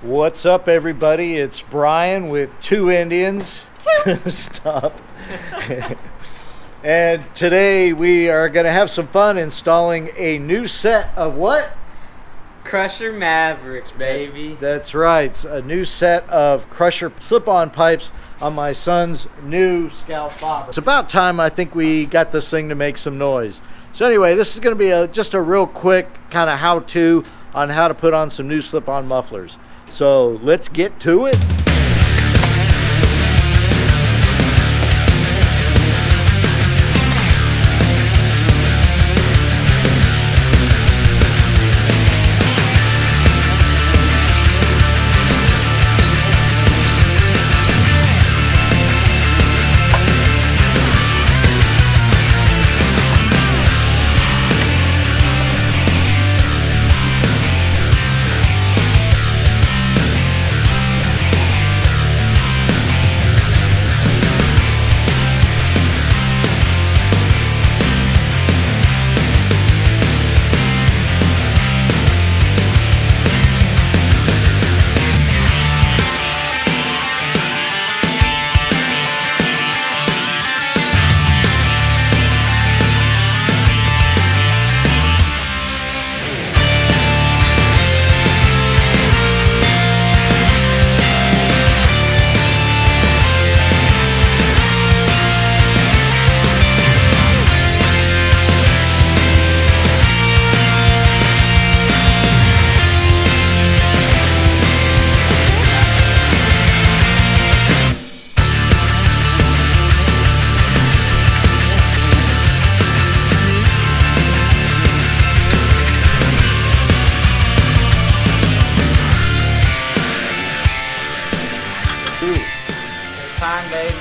What's up, everybody? It's Brian with Two Indians. Stop. And today we are going to have some fun installing a new set of what? Crusher Mavericks, baby. That's right. It's a new set of Crusher slip-on pipes on my son's new Scout bobber. It's about time I think we got this thing to make some noise. So anyway, this is going to be just a real quick kind of how-to on how to put on some new slip-on mufflers. So let's get to it. It's time, baby.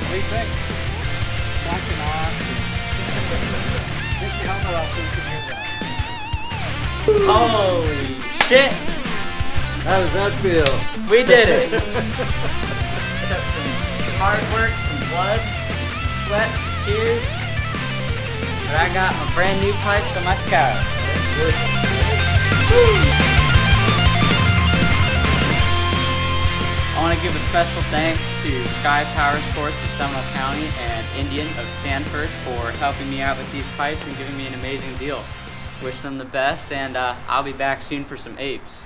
What do you think? Backing off. Take your helmet off so you can hear that. Holy shit! How does that feel? We did it! Took some hard work, some blood, some sweat, some tears. But I got my brand new pipes on my Scout. I want to give a special thanks to Sky Power Sports of Seminole County and Indian of Sanford for helping me out with these pipes and giving me an amazing deal. Wish them the best, and I'll be back soon for some apes.